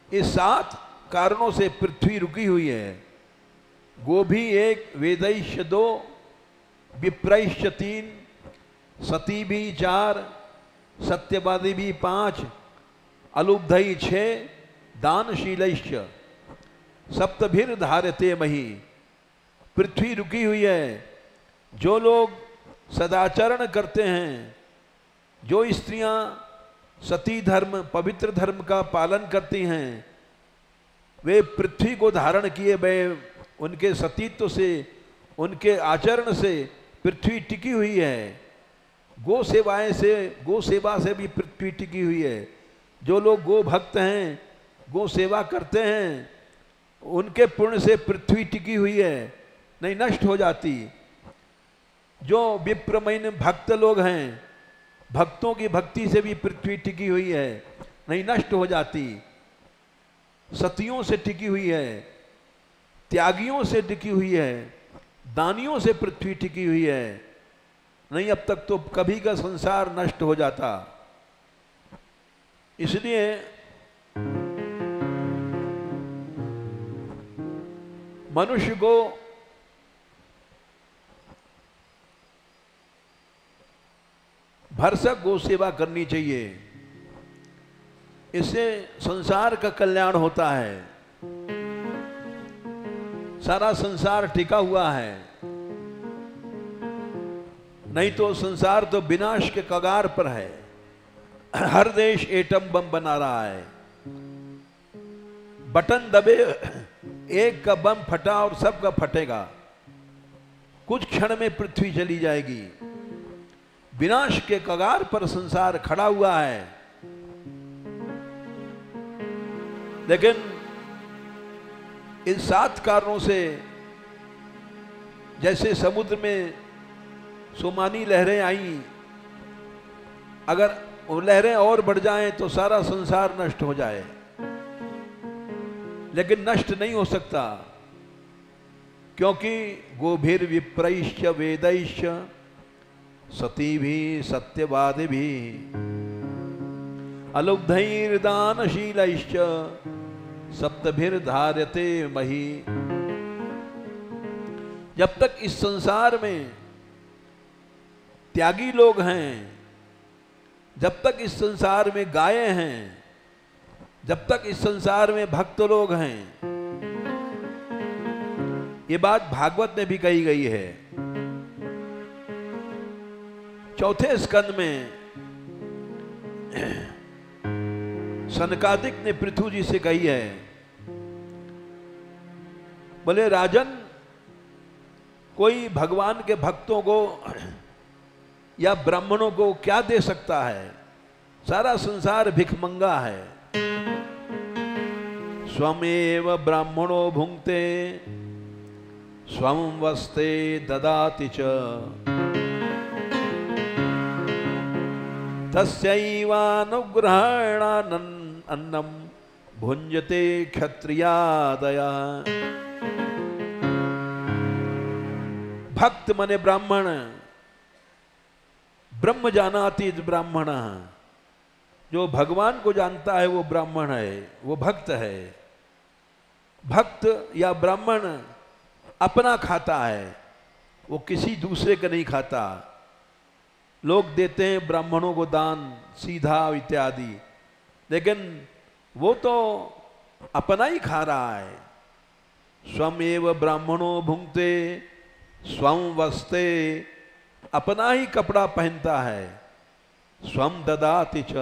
ये 7 कारणों से पृथ्वी रुकी हुई है। गोभी 1, वेदैश्च 2, विप्रैश्च 3, सती भी 4, सत्यवादी भी 5, अलुब्धै 6, दानशीलैश्च सप्तभिर धार्यते मही। पृथ्वी रुकी हुई है। जो लोग सदाचरण करते हैं, जो स्त्रियां सती धर्म, पवित्र धर्म का पालन करती हैं, वे पृथ्वी को धारण किए हुए, उनके सतीत्व से, उनके आचरण से पृथ्वी टिकी हुई है। गो सेवाएं से, गो सेवा से भी पृथ्वी टिकी हुई है। जो लोग गो भक्त हैं, गो सेवा करते हैं, उनके पुण्य से पृथ्वी टिकी हुई है, नहीं नष्ट हो जाती। जो विप्रमयन भक्त लोग हैं, भक्तों की भक्ति से भी पृथ्वी टिकी हुई है, नहीं नष्ट हो जाती। सतियों से टिकी हुई है, त्यागियों से टिकी हुई है, दानियों से पृथ्वी टिकी हुई है, नहीं अब तक तो कभी का संसार नष्ट हो जाता। इसलिए मनुष्य को भरसक गो सेवा करनी चाहिए। इससे संसार का कल्याण होता है। सारा संसार टिका हुआ है, नहीं तो संसार तो विनाश के कगार पर है। हर देश एटम बम बना रहा है। बटन दबे, एक का बम फटा और सबका फटेगा। कुछ क्षण में पृथ्वी चली जाएगी। विनाश के कगार पर संसार खड़ा हुआ है। लेकिन इन 7 कारणों से, जैसे समुद्र में सुमानी लहरें आई, अगर वो लहरें और बढ़ जाएं तो सारा संसार नष्ट हो जाए, लेकिन नष्ट नहीं हो सकता, क्योंकि गोभिर विप्रैश्च वेदैश्च सती भी सत्यवादी भी अलुब्धैर्दानशीलैश्च सप्तभिर्धार्यते मही। जब तक इस संसार में त्यागी लोग हैं, जब तक इस संसार में गायें हैं, जब तक इस संसार में भक्त लोग हैं, ये बात भागवत में भी कही गई है। चौथे स्कंद में सनकादिक ने पृथु जी से कही है, बोले राजन, कोई भगवान के भक्तों को या ब्राह्मणों को क्या दे सकता है? सारा संसार भिखमंगा है। स्वमेव ब्राह्मणो भुंक्ते स्वं वस्ते ददाति च तस्यैवानुग्रहेण अन्नम भुंजते क्षत्रियादया। भक्त मने ब्राह्मण, ब्रह्म जानाति ब्राह्मण, जो भगवान को जानता है वो ब्राह्मण है, वो भक्त है। भक्त या ब्राह्मण अपना खाता है, वो किसी दूसरे का नहीं खाता। लोग देते हैं ब्राह्मणों को दान सीधा इत्यादि, लेकिन वो तो अपना ही खा रहा है। स्वमेव ब्राह्मणो भुंक्ते स्वं वस्ते, अपना ही कपड़ा पहनता है। स्वं ददाति च,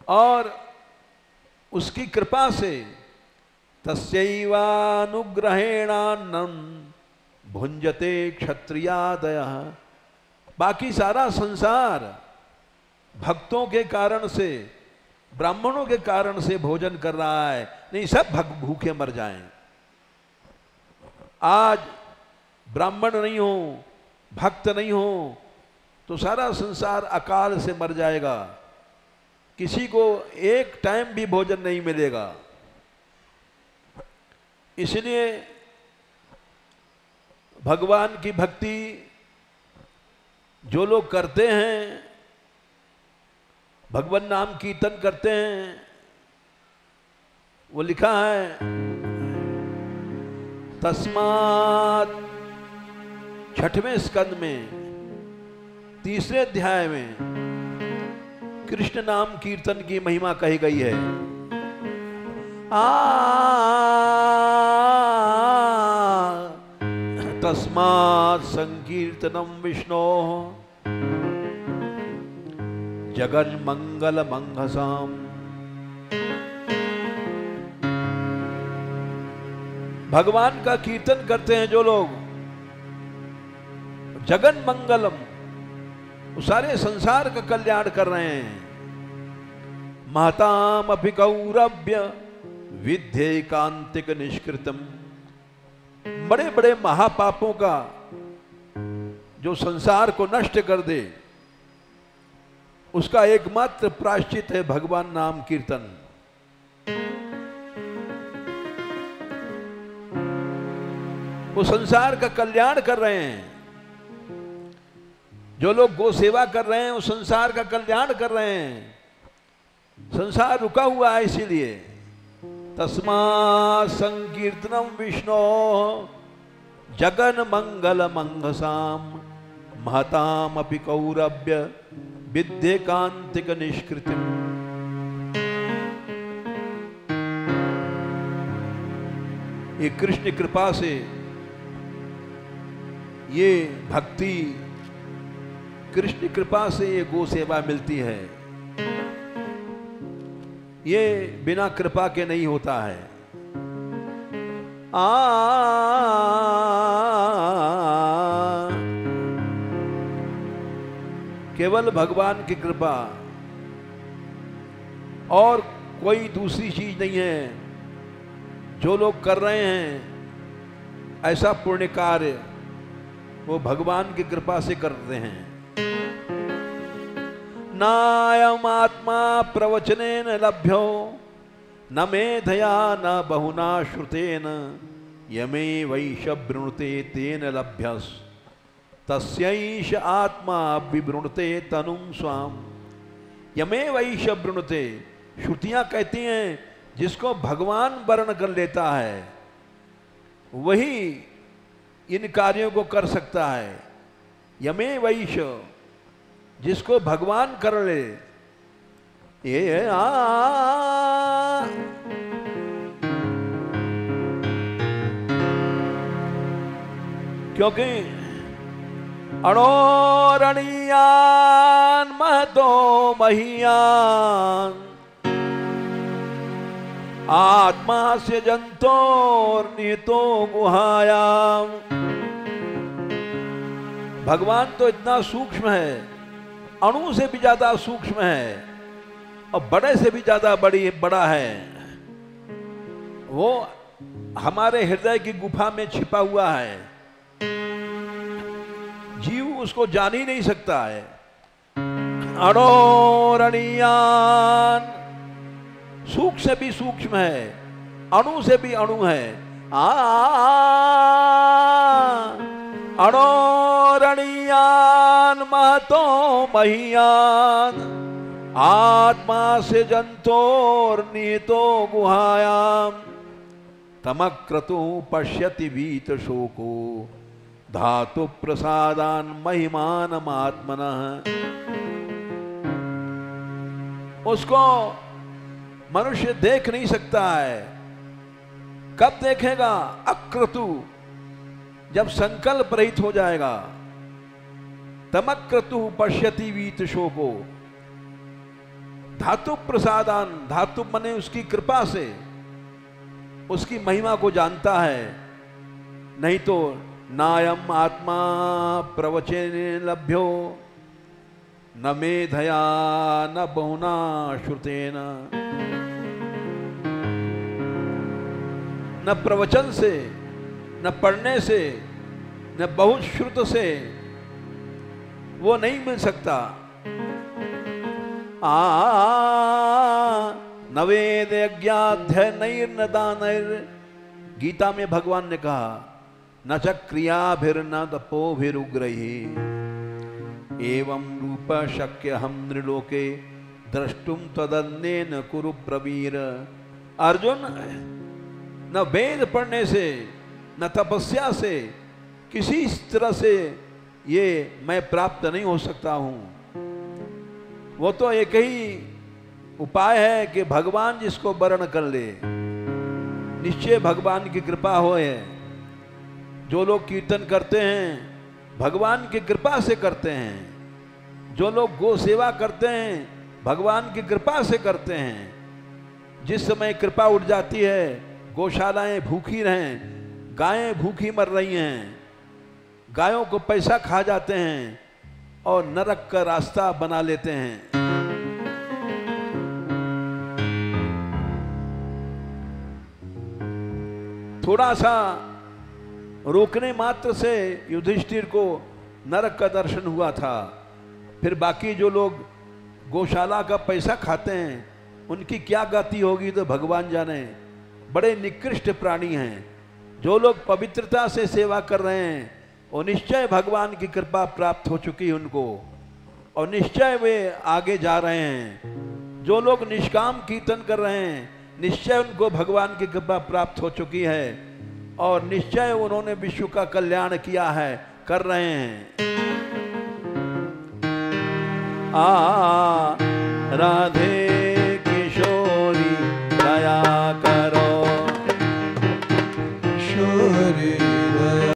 और उसकी कृपा से तस्यैवानुग्रहेणान्नं भुंजते क्षत्रियादयः। बाकी सारा संसार भक्तों के कारण से, ब्राह्मणों के कारण से भोजन कर रहा है, नहीं सब भूखे मर जाएं। आज ब्राह्मण नहीं हो, भक्त नहीं हो, तो सारा संसार अकाल से मर जाएगा। किसी को एक टाइम भी भोजन नहीं मिलेगा। इसलिए भगवान की भक्ति जो लोग करते हैं, भगवान नाम कीर्तन करते हैं, वो लिखा है तस्मात्, छठवें स्कंद में तीसरे अध्याय में कृष्ण नाम कीर्तन की महिमा कही गई है। तस्मात् संकीर्तनम विष्णोः जगन् मंगल मंघसाम। भगवान का कीर्तन करते हैं जो लोग, जगन मंगलम, वो सारे संसार का कल्याण कर रहे हैं। महताम अपि गौरव्य विद्यैकांतिक निष्कृतम, बड़े बड़े महापापों का जो संसार को नष्ट कर दे, उसका एकमात्र प्रायश्चित है भगवान नाम कीर्तन। वो संसार का कल्याण कर रहे हैं। जो लोग गो सेवा कर रहे हैं वो संसार का कल्याण कर रहे हैं। संसार रुका हुआ है, इसीलिए तस्मात् संकीर्तनम विष्णो जगन मंगल मंघसाम महताम अपि कौरव्य विद्यैकांतिक निष्कृतिम। ये कृष्ण कृपा से ये भक्ति, कृष्ण कृपा से ये गो सेवा मिलती है। ये बिना कृपा के नहीं होता है। केवल भगवान की कृपा, और कोई दूसरी चीज नहीं है। जो लोग कर रहे हैं ऐसा पुण्य कार्य, वो भगवान की कृपा से करते हैं। नायम आत्मा प्रवचनेन लभ्यो न मेधया न बहुना श्रुतेन यमे वैश वृणुते तेन लभ्यस तस्यैष आत्मा विवृणुते तनुं स्वाम यमे वैश वृणुते, श्रुतियां कहती हैं जिसको भगवान वर्ण कर लेता है वही इन कार्यों को कर सकता है। यमे वैश, जिसको भगवान कर ले। ये क्योंकि अणोरणीयान महतो महीयान आत्मा से जंतोर निहितो गुहायाम। भगवान तो इतना सूक्ष्म है, अणु से भी ज्यादा सूक्ष्म है और बड़े से भी ज्यादा बड़ा है। वो हमारे हृदय की गुफा में छिपा हुआ है, जीव उसको जान ही नहीं सकता है। अणोरणीयान, सूक्ष्म से भी सूक्ष्म है, अणु से भी अणु है। अणोरणीयान महतो महीयान आत्मा से जंतोर निहितो गुहायाम तमक्रतु पश्यति वीत शोको धातु प्रसादान महिमानमात्मनः। उसको मनुष्य देख नहीं सकता है। कब देखेगा? अक्रतु, जब संकल्प रहित हो जाएगा। तमक्रतु पश्यति वीत शोको, धातु प्रसादान, धातु मने उसकी कृपा से उसकी महिमा को जानता है। नहीं तो नायम आत्मा प्रवचन लभ्यो न मेधया न बहुना श्रुतेन। न प्रवचन से, न पढ़ने से, न बहुत श्रुत से वो नहीं मिल सकता। न वेद यज्ञाध्याय नैर्न दानैर, गीता में भगवान ने कहा न च क्रियाभिर्न तपोभिरुग्रही एवं रूप शक्य हम नृलोके द्रष्टुम तदन्येन कुरु प्रवीर। अर्जुन, न वेद पढ़ने से न तपस्या से किसी तरह से ये मैं प्राप्त नहीं हो सकता हूं। वो तो एक ही उपाय है कि भगवान जिसको वर्ण कर ले, निश्चय भगवान की कृपा होए। जो लोग कीर्तन करते हैं भगवान की कृपा से करते हैं, जो लोग गो सेवा करते हैं भगवान की कृपा से करते हैं। जिस समय कृपा उठ जाती है, गौशालाएं भूखी रहें, गायें भूखी मर रही हैं, गायों को पैसा खा जाते हैं और नरक का रास्ता बना लेते हैं। थोड़ा सा रोकने मात्र से युधिष्ठिर को नरक का दर्शन हुआ था। फिर बाकी जो लोग गौशाला का पैसा खाते हैं उनकी क्या गति होगी तो भगवान जाने। बड़े निकृष्ट प्राणी हैं। जो लोग पवित्रता से सेवा कर रहे हैं और निश्चय भगवान की कृपा प्राप्त हो चुकी है उनको, और निश्चय वे आगे जा रहे हैं। जो लोग निष्काम कीर्तन कर रहे हैं निश्चय उनको भगवान की कृपा प्राप्त हो चुकी है और निश्चय उन्होंने विश्व का कल्याण किया है, कर रहे हैं। राधे किशोरी दया करो, किशोरी